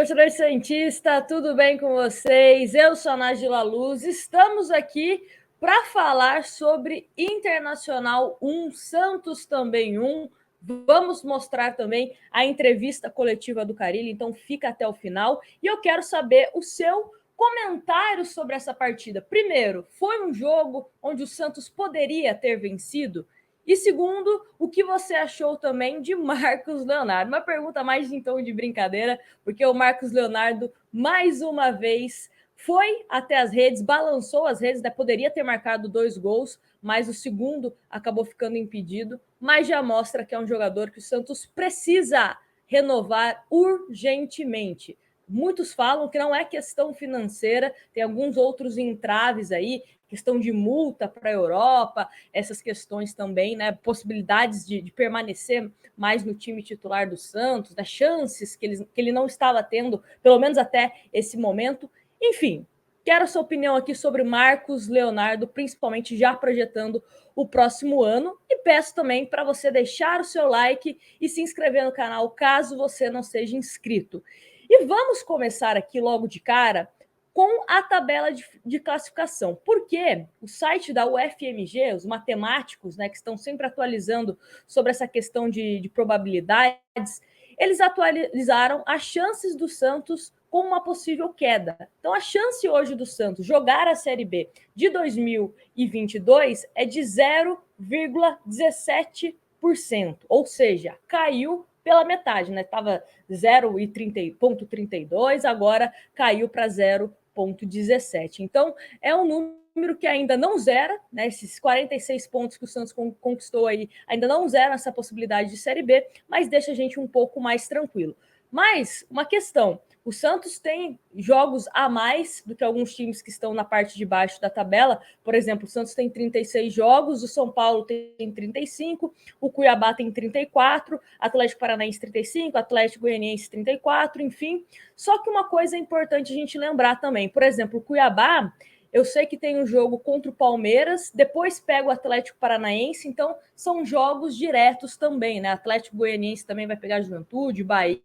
torcedor santista, tudo bem com vocês? Eu sou a Nájila Luz, estamos aqui para falar sobre Internacional 1, Santos também 1. Vamos mostrar também a entrevista coletiva do Carille, então fica até o final. E eu quero saber o seu comentário sobre essa partida. Primeiro, foi um jogo onde o Santos poderia ter vencido? E segundo, o que você achou também de Marcos Leonardo? Uma pergunta mais em tom de brincadeira, porque o Marcos Leonardo, mais uma vez, foi até as redes, balançou as redes, né? Poderia ter marcado 2 gols, mas o segundo acabou ficando impedido, mas já mostra que é um jogador que o Santos precisa renovar urgentemente. Muitos falam que não é questão financeira, tem alguns outros entraves aí, questão de multa para a Europa, essas questões também, né? Possibilidades de permanecer mais no time titular do Santos, das chances que ele não estava tendo, pelo menos até esse momento. Enfim, quero a sua opinião aqui sobre Marcos Leonardo, principalmente já projetando o próximo ano. E peço também para você deixar o seu like e se inscrever no canal, caso você não seja inscrito. E vamos começar aqui logo de cara com a tabela de classificação. Porque o site da UFMG, os matemáticos, né, que estão sempre atualizando sobre essa questão de probabilidades, eles atualizaram as chances do Santos com uma possível queda. Então, a chance hoje do Santos jogar a Série B de 2022 é de 0,17%, ou seja, caiu pela metade, né? Estava 0,32, agora caiu para 0,17. Então, é um número que ainda não zera, né? Esses 46 pontos que o Santos conquistou aí ainda não zeram essa possibilidade de Série B, mas deixa a gente um pouco mais tranquilo. Mas, uma questão, o Santos tem jogos a mais do que alguns times que estão na parte de baixo da tabela. Por exemplo, o Santos tem 36 jogos, o São Paulo tem 35, o Cuiabá tem 34, Atlético Paranaense 35, Atlético Goianiense 34, enfim. Só que uma coisa é importante a gente lembrar também, por exemplo, o Cuiabá, eu sei que tem um jogo contra o Palmeiras, depois pega o Atlético Paranaense, então são jogos diretos também, né? Atlético Goianiense também vai pegar a Juventude, Bahia,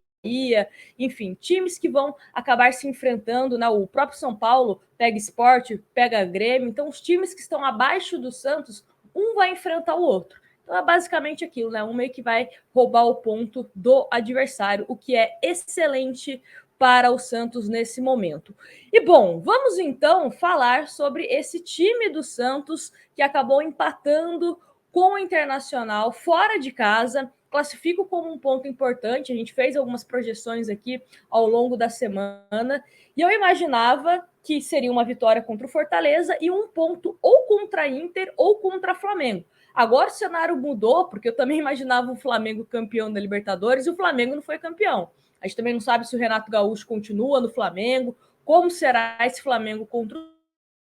enfim, times que vão acabar se enfrentando, né? O próprio São Paulo pega Sport, pega Grêmio, então os times que estão abaixo do Santos, um vai enfrentar o outro. Então é basicamente aquilo, né? Um meio que vai roubar o ponto do adversário, o que é excelente para o Santos nesse momento. E bom, vamos então falar sobre esse time do Santos que acabou empatando com o Internacional fora de casa. Classifico como um ponto importante. A gente fez algumas projeções aqui ao longo da semana e eu imaginava que seria uma vitória contra o Fortaleza e um ponto ou contra a Inter ou contra a Flamengo. Agora o cenário mudou, porque eu também imaginava o Flamengo campeão da Libertadores e o Flamengo não foi campeão. A gente também não sabe se o Renato Gaúcho continua no Flamengo, como será esse Flamengo contra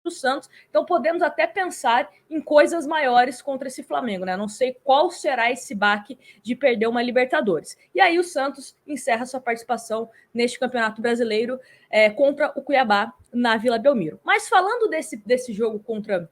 o Santos. Então podemos até pensar em coisas maiores contra esse Flamengo, né? Não sei qual será esse baque de perder uma Libertadores. E aí o Santos encerra sua participação neste Campeonato Brasileiro contra o Cuiabá na Vila Belmiro. Mas falando desse jogo contra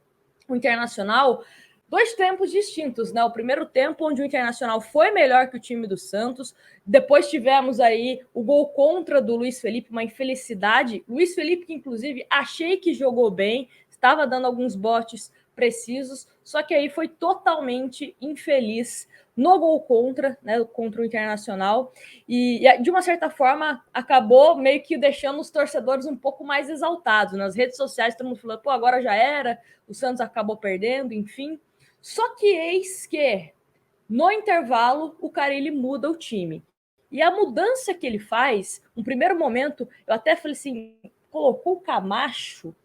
o Internacional, 2 tempos distintos, né? O primeiro tempo, onde o Internacional foi melhor que o time do Santos. Depois tivemos aí o gol contra do Luiz Felipe, uma infelicidade. Luiz Felipe, que inclusive achei que jogou bem, estava dando alguns botes precisos, só que aí foi totalmente infeliz no gol contra, né? Contra o Internacional. E de uma certa forma, acabou meio que deixando os torcedores um pouco mais exaltados. Nas redes sociais, todo mundo falando, pô, agora já era, o Santos acabou perdendo, enfim. Só que eis que, no intervalo, o Carille muda o time. E a mudança que ele faz, no primeiro momento, eu até falei assim, colocou o Camacho,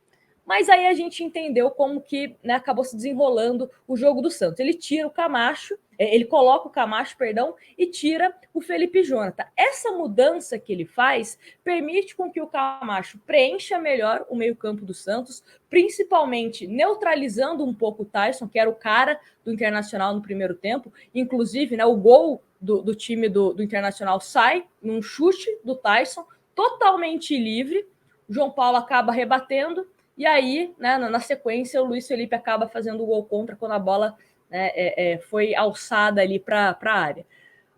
mas aí a gente entendeu como que, né, acabou se desenrolando o jogo do Santos. Ele tira o Camacho, ele coloca o Camacho, perdão, e tira o Felipe Jonathan. Essa mudança que ele faz permite com que o Camacho preencha melhor o meio-campo do Santos, principalmente neutralizando um pouco o Tyson, que era o cara do Internacional no primeiro tempo. Inclusive, né, o gol do time do Internacional sai num chute do Tyson, totalmente livre. O João Paulo acaba rebatendo. E aí, né, na sequência, o Luiz Felipe acaba fazendo o gol contra quando a bola, né, foi alçada ali para a área.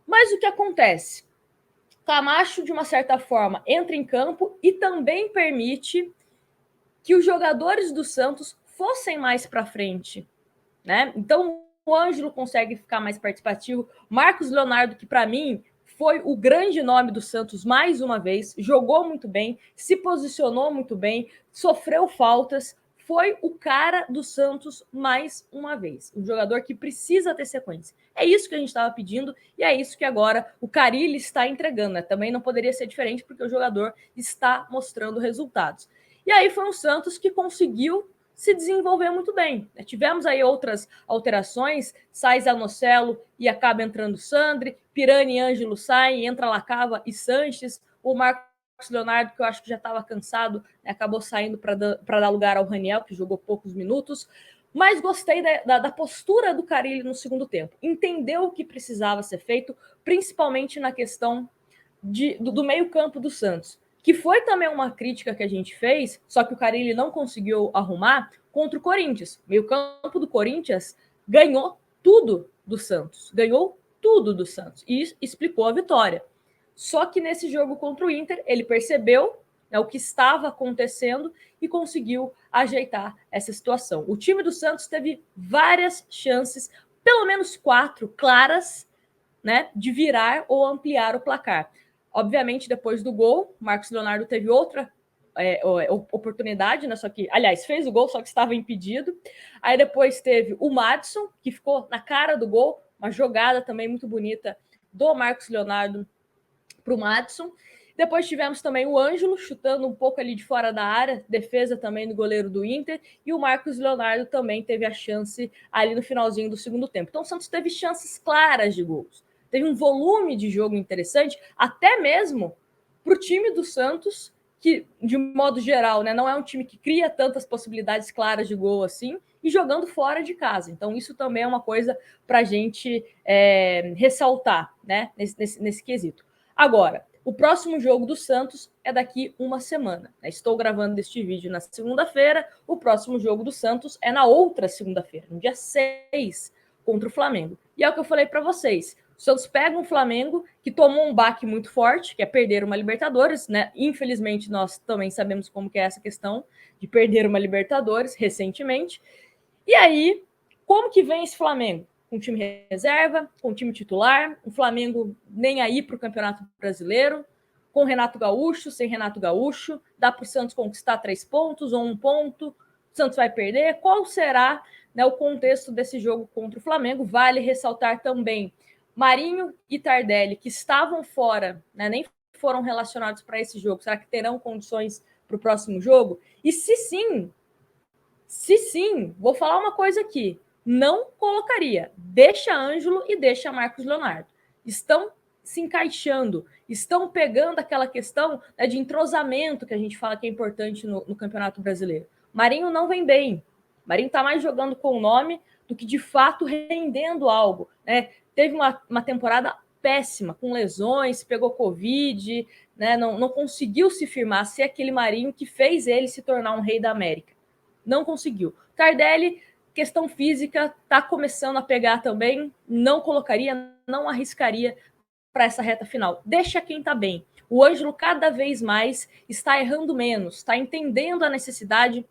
Mas o que acontece? Camacho, de uma certa forma, entra em campo e também permite que os jogadores do Santos fossem mais para frente, né? Então, o Ângelo consegue ficar mais participativo. Marcos Leonardo, que para mim foi o grande nome do Santos mais uma vez, jogou muito bem, se posicionou muito bem, sofreu faltas, foi o cara do Santos mais uma vez. Um jogador que precisa ter sequência. É isso que a gente estava pedindo e é isso que agora o Carille está entregando, né? Também não poderia ser diferente porque o jogador está mostrando resultados. E aí foi um Santos que conseguiu se desenvolver muito bem. Tivemos aí outras alterações, sai Zanocelo e acaba entrando Sandri, Pirani e Ângelo saem, entra Lacava e Sanches, o Marcos Leonardo, que eu acho que já estava cansado, acabou saindo para dar lugar ao Raniel, que jogou poucos minutos, mas gostei da postura do Carille no segundo tempo. Entendeu o que precisava ser feito, principalmente na questão do meio-campo do Santos, que foi também uma crítica que a gente fez, só que o Carille não conseguiu arrumar contra o Corinthians. O meio-campo do Corinthians ganhou tudo do Santos, ganhou tudo do Santos e explicou a vitória. Só que nesse jogo contra o Inter, ele percebeu, né, o que estava acontecendo e conseguiu ajeitar essa situação. O time do Santos teve várias chances, pelo menos 4 claras, né, de virar ou ampliar o placar. Obviamente, depois do gol, Marcos Leonardo teve outra oportunidade, né? Só que, aliás, fez o gol, só que estava impedido. Aí depois teve o Madison, que ficou na cara do gol, uma jogada também muito bonita do Marcos Leonardo para o Madison. Depois tivemos também o Ângelo chutando um pouco ali de fora da área, defesa também do goleiro do Inter, e o Marcos Leonardo também teve a chance ali no finalzinho do segundo tempo. Então o Santos teve chances claras de gols, teve um volume de jogo interessante, até mesmo para o time do Santos, que de modo geral, né, não é um time que cria tantas possibilidades claras de gol assim, e jogando fora de casa. Então isso também é uma coisa para a gente ressaltar, né, nesse quesito. Agora, o próximo jogo do Santos é daqui uma semana. Estou gravando este vídeo na segunda-feira, o próximo jogo do Santos é na outra segunda-feira, no dia 6, contra o Flamengo. E é o que eu falei para vocês, o Santos pega um Flamengo que tomou um baque muito forte, que é perder uma Libertadores, né? Infelizmente, nós também sabemos como que é essa questão de perder uma Libertadores recentemente. E aí, como que vem esse Flamengo? Com time reserva, com time titular, o Flamengo nem aí para o Campeonato Brasileiro, com Renato Gaúcho, sem Renato Gaúcho, dá para o Santos conquistar 3 pontos ou 1 ponto, o Santos vai perder? Qual será, né, o contexto desse jogo contra o Flamengo? Vale ressaltar também Marinho e Tardelli, que estavam fora, né, nem foram relacionados para esse jogo. Será que terão condições para o próximo jogo? E se sim, vou falar uma coisa aqui. Não colocaria. Deixa Ângelo e deixa Marcos Leonardo. Estão se encaixando, estão pegando aquela questão, né, de entrosamento que a gente fala que é importante no Campeonato Brasileiro. Marinho não vem bem. Marinho está mais jogando com o nome do que de fato rendendo algo, né? Teve uma temporada péssima, com lesões, pegou Covid, né? Não conseguiu se firmar, ser aquele Marinho que fez ele se tornar um rei da América. Não conseguiu. Tardelli, questão física, está começando a pegar também, não colocaria, não arriscaria para essa reta final. Deixa quem está bem. O Ângelo cada vez mais está errando menos, está entendendo a necessidade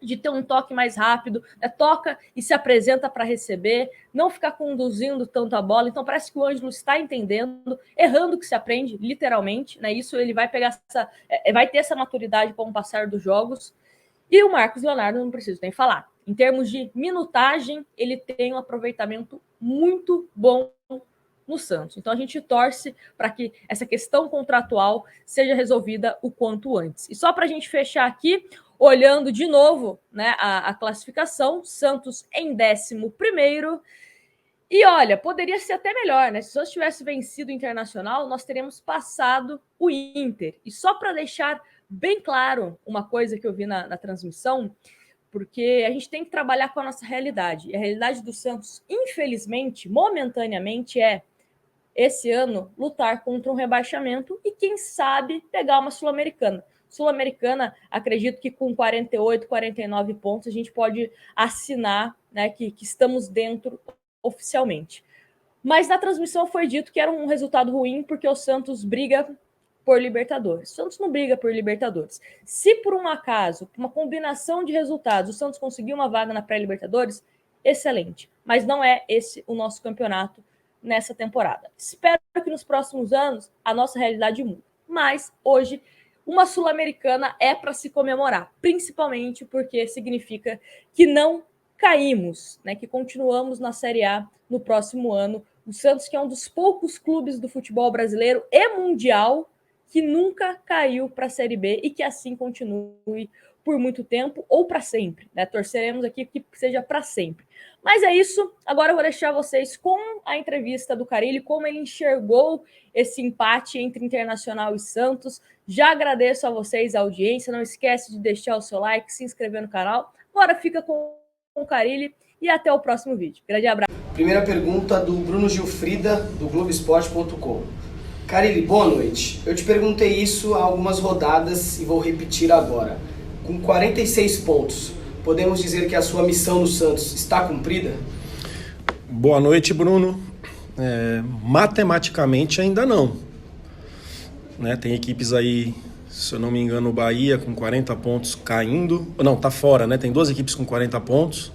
de ter um toque mais rápido, toca e se apresenta para receber, não ficar conduzindo tanto a bola. Então parece que o Ângelo está entendendo, errando que se aprende, literalmente, né? Isso ele vai pegar vai ter essa maturidade com o passar dos jogos. E o Marcos Leonardo, não preciso nem falar. Em termos de minutagem, ele tem um aproveitamento muito bom no Santos. Então a gente torce para que essa questão contratual seja resolvida o quanto antes. E só para a gente fechar aqui, olhando de novo, né, a classificação, Santos em 11º. E olha, poderia ser até melhor, né? Se o Santos tivesse vencido o Internacional, nós teríamos passado o Inter. E só para deixar bem claro uma coisa que eu vi na transmissão, porque a gente tem que trabalhar com a nossa realidade. E a realidade do Santos, infelizmente, momentaneamente, é esse ano lutar contra um rebaixamento e, quem sabe, pegar uma Sul-Americana. Sul-Americana, acredito que com 48, 49 pontos, a gente pode assinar, né, que estamos dentro oficialmente. Mas na transmissão foi dito que era um resultado ruim porque o Santos briga por Libertadores. O Santos não briga por Libertadores. Se por um acaso, uma combinação de resultados, o Santos conseguir uma vaga na pré-Libertadores, excelente. Mas não é esse o nosso campeonato nessa temporada. Espero que nos próximos anos a nossa realidade mude. Mas hoje uma Sul-Americana é para se comemorar, principalmente porque significa que não caímos, né? Que continuamos na Série A no próximo ano. O Santos, que é um dos poucos clubes do futebol brasileiro e mundial que nunca caiu para a Série B e que assim continue por muito tempo ou para sempre, né? Torceremos aqui que seja para sempre. Mas é isso. Agora eu vou deixar vocês com a entrevista do Carille, como ele enxergou esse empate entre Internacional e Santos. Já agradeço a vocês a audiência. Não esquece de deixar o seu like, se inscrever no canal. Agora fica com o Carille e até o próximo vídeo. Grande abraço. Primeira pergunta do Bruno Gilfrida, do Globoesporte.com. Carille, boa noite. Eu te perguntei isso há algumas rodadas e vou repetir agora. Com 46 pontos, podemos dizer que a sua missão no Santos está cumprida? Boa noite, Bruno. Matematicamente ainda não. Né? Tem equipes aí, se eu não me engano, o Bahia com 40 pontos caindo. Não, tá fora, né? Tem duas equipes com 40 pontos.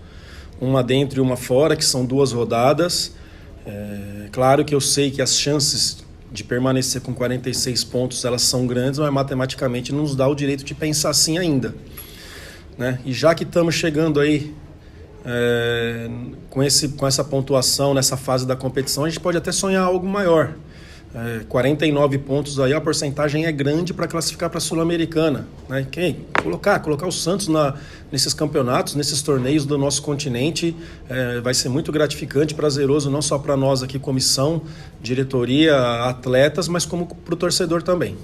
Uma dentro e uma fora, que são 2 rodadas. Claro que eu sei que as chances de permanecer com 46 pontos, elas são grandes, mas matematicamente não nos dá o direito de pensar assim ainda. Né? E já que estamos chegando aí com essa pontuação nessa fase da competição, a gente pode até sonhar algo maior. 49 pontos aí, a porcentagem é grande para classificar para a Sul-Americana. Né? Colocar o Santos nesses campeonatos, nesses torneios do nosso continente, vai ser muito gratificante, prazeroso, não só para nós aqui, comissão, diretoria, atletas, mas como para o torcedor também.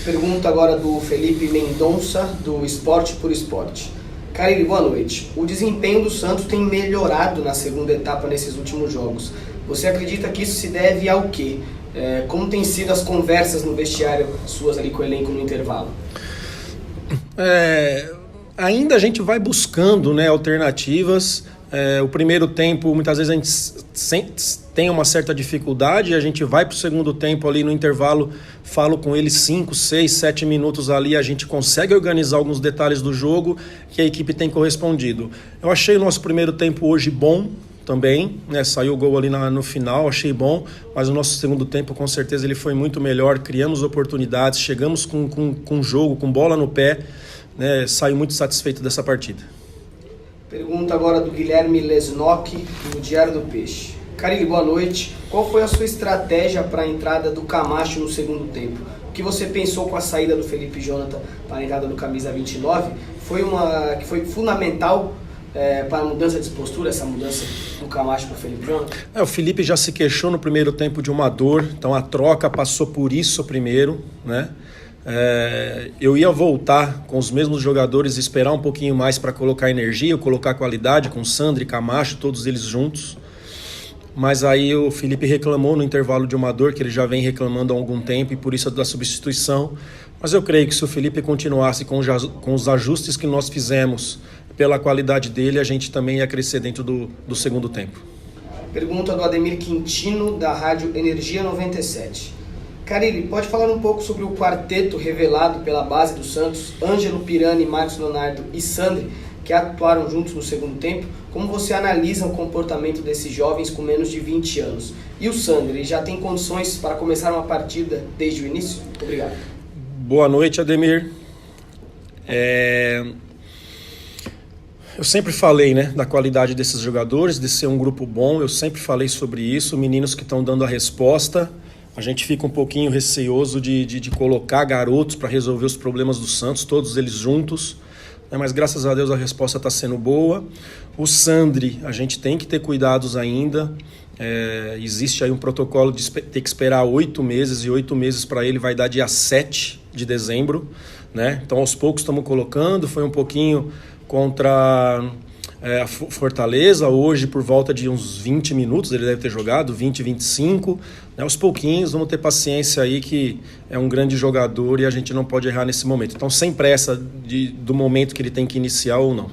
Pergunta agora do Felipe Mendonça, do Esporte por Esporte. Carille, boa noite. O desempenho do Santos tem melhorado na segunda etapa nesses últimos jogos. Você acredita que isso se deve ao quê? Como tem sido as conversas no vestiário suas ali com o elenco no intervalo? Ainda a gente vai buscando, né, alternativas. O primeiro tempo, muitas vezes a gente tem uma certa dificuldade, a gente vai para o segundo tempo ali no intervalo, falo com eles 5, 6, 7 minutos ali, a gente consegue organizar alguns detalhes do jogo que a equipe tem correspondido. Eu achei o nosso primeiro tempo hoje bom também, né? Saiu o gol ali no final, achei bom, mas o nosso segundo tempo com certeza ele foi muito melhor, criamos oportunidades, chegamos com jogo, com bola no pé, né? Saio muito satisfeito dessa partida. Pergunta agora do Guilherme Lesnock, do Diário do Peixe. Carille, boa noite. Qual foi a sua estratégia para a entrada do Camacho no segundo tempo? O que você pensou com a saída do Felipe Jonathan para a entrada do camisa 29? Foi fundamental para a mudança de postura, essa mudança do Camacho para o Felipe Jonathan? O Felipe já se queixou no primeiro tempo de uma dor, então a troca passou por isso primeiro, né? Eu ia voltar com os mesmos jogadores, esperar um pouquinho mais para colocar energia, colocar qualidade com Sandri, Camacho, todos eles juntos. Mas aí o Felipe reclamou no intervalo de uma dor que ele já vem reclamando há algum tempo e por isso da substituição. Mas eu creio que se o Felipe continuasse com os ajustes que nós fizemos pela qualidade dele, a gente também ia crescer dentro do segundo tempo. Pergunta do Ademir Quintino, da Rádio Energia 97. Carille, pode falar um pouco sobre o quarteto revelado pela base do Santos, Ângelo Pirani, Marcos Leonardo e Sandri, que atuaram juntos no segundo tempo? Como você analisa o comportamento desses jovens com menos de 20 anos? E o Sandri, já tem condições para começar uma partida desde o início? Obrigado. Boa noite, Ademir. Eu sempre falei, né, da qualidade desses jogadores, de ser um grupo bom, eu sempre falei sobre isso, meninos que estão dando a resposta. A gente fica um pouquinho receoso de colocar garotos para resolver os problemas do Santos, todos eles juntos, né? Mas graças a Deus a resposta está sendo boa. O Sandri, a gente tem que ter cuidados ainda, existe aí um protocolo de ter que esperar 8 meses, e 8 meses para ele vai dar dia 7 de dezembro, né? Então aos poucos estamos colocando, foi um pouquinho contra a Fortaleza, hoje por volta de uns 20 minutos ele deve ter jogado, 20, 25, né? Aos pouquinhos, vamos ter paciência aí, que é um grande jogador e a gente não pode errar nesse momento. Então sem pressa do momento que ele tem que iniciar ou não.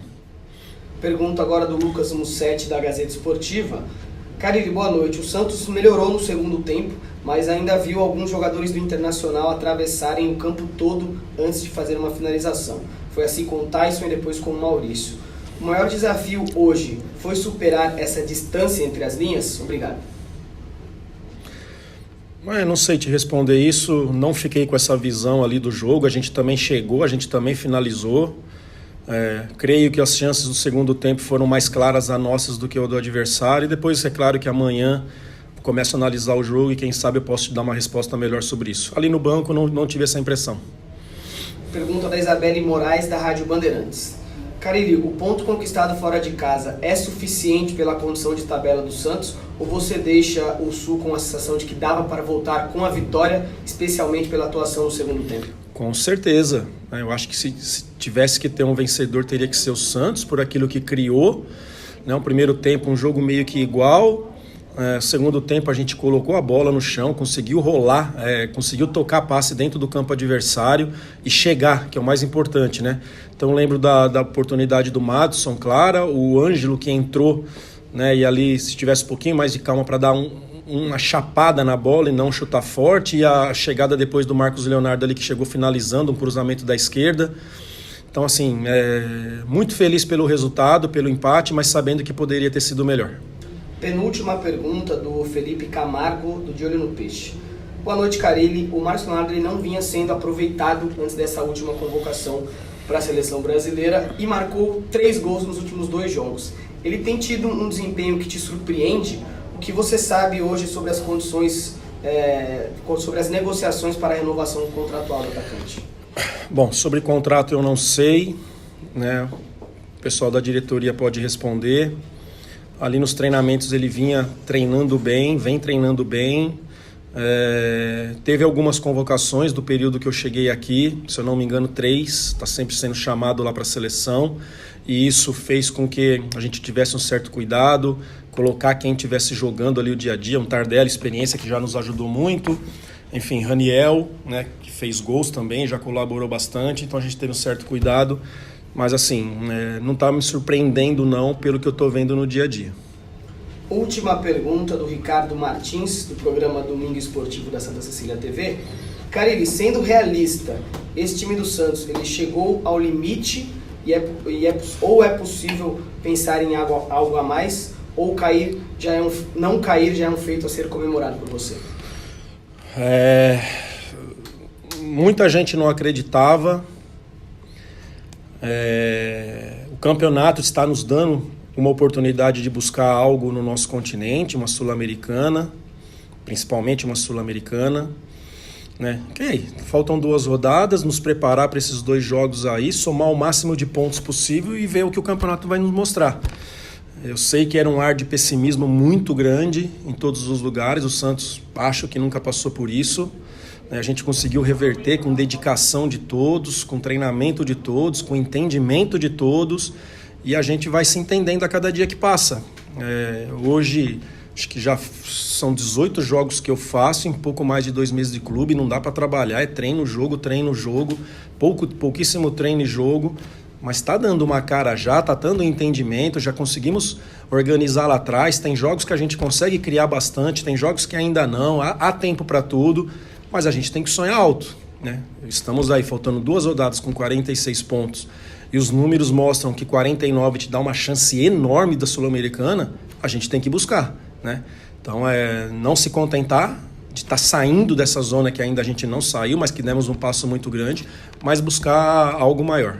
Pergunta agora do Lucas Mussetti, da Gazeta Esportiva. Carille, boa noite. O Santos melhorou no segundo tempo, mas ainda viu alguns jogadores do Internacional atravessarem o campo todo antes de fazer uma finalização. Foi assim com o Tyson e depois com o Maurício. O maior desafio hoje foi superar essa distância entre as linhas? Obrigado. Não sei te responder isso, não fiquei com essa visão ali do jogo, a gente também chegou, a gente também finalizou. Creio que as chances do segundo tempo foram mais claras as nossas do que o do adversário, e depois é claro que amanhã começo a analisar o jogo e quem sabe eu posso te dar uma resposta melhor sobre isso. Ali no banco não tive essa impressão. Pergunta da Isabelle Moraes, da Rádio Bandeirantes. Carille, o ponto conquistado fora de casa é suficiente pela condição de tabela do Santos, ou você deixa o Sul com a sensação de que dava para voltar com a vitória, especialmente pela atuação no segundo tempo? Com certeza. Eu acho que se tivesse que ter um vencedor, teria que ser o Santos, por aquilo que criou. O primeiro tempo, um jogo meio que igual. Segundo tempo, a gente colocou a bola no chão, conseguiu rolar, conseguiu tocar passe dentro do campo adversário e chegar, que é o mais importante, né? Então, lembro da oportunidade do Madison, clara, o Ângelo que entrou, né? E ali, se tivesse um pouquinho mais de calma para dar uma chapada na bola e não chutar forte, e a chegada depois do Marcos Leonardo ali que chegou finalizando um cruzamento da esquerda. Então, assim, muito feliz pelo resultado, pelo empate, mas sabendo que poderia ter sido melhor. Penúltima pergunta do Felipe Camargo, do De Olho no Peixe. Boa noite, Carille. O Marcos Leonardo não vinha sendo aproveitado antes dessa última convocação para a seleção brasileira e marcou 3 gols nos últimos 2 jogos. Ele tem tido um desempenho que te surpreende? O que você sabe hoje sobre as condições, sobre as negociações para a renovação contratual do atacante? Bom, sobre contrato eu não sei, né? O pessoal da diretoria pode responder. Ali nos treinamentos ele vinha treinando bem, vem treinando bem. Teve algumas convocações do período que eu cheguei aqui, se eu não me engano 3, está sempre sendo chamado lá para a seleção, e isso fez com que a gente tivesse um certo cuidado, colocar quem estivesse jogando ali o dia a dia, um Tardelli, experiência que já nos ajudou muito, enfim, Raniel, né, que fez gols também, já colaborou bastante, então a gente teve um certo cuidado, mas assim, não está me surpreendendo não pelo que eu estou vendo no dia a dia. Última pergunta do Ricardo Martins, do programa Domingo Esportivo da Santa Cecília TV. Carille, sendo realista, esse time do Santos, ele chegou ao limite ou é possível pensar em algo a mais, ou não cair já é um feito a ser comemorado por você? Muita gente não acreditava. O campeonato está nos dando uma oportunidade de buscar algo no nosso continente, uma Sul-Americana, principalmente uma Sul-Americana, né? Ok, faltam 2 rodadas, nos preparar para esses 2 jogos aí, somar o máximo de pontos possível e ver o que o campeonato vai nos mostrar. Eu sei que era um ar de pessimismo muito grande em todos os lugares, o Santos acho que nunca passou por isso. A gente conseguiu reverter com dedicação de todos, com treinamento de todos, com entendimento de todos, e a gente vai se entendendo a cada dia que passa. Hoje, acho que já são 18 jogos que eu faço em pouco mais de 2 meses de clube, não dá para trabalhar, treino, jogo, pouquíssimo treino e jogo, mas está dando uma cara já, está dando entendimento, já conseguimos organizar lá atrás, tem jogos que a gente consegue criar bastante, tem jogos que ainda não, há tempo para tudo, mas a gente tem que sonhar alto, né? Estamos aí faltando 2 rodadas com 46 pontos e os números mostram que 49 te dá uma chance enorme da Sul-Americana, a gente tem que buscar, né? Então não se contentar de estar saindo dessa zona que ainda a gente não saiu, mas que demos um passo muito grande, mas buscar algo maior.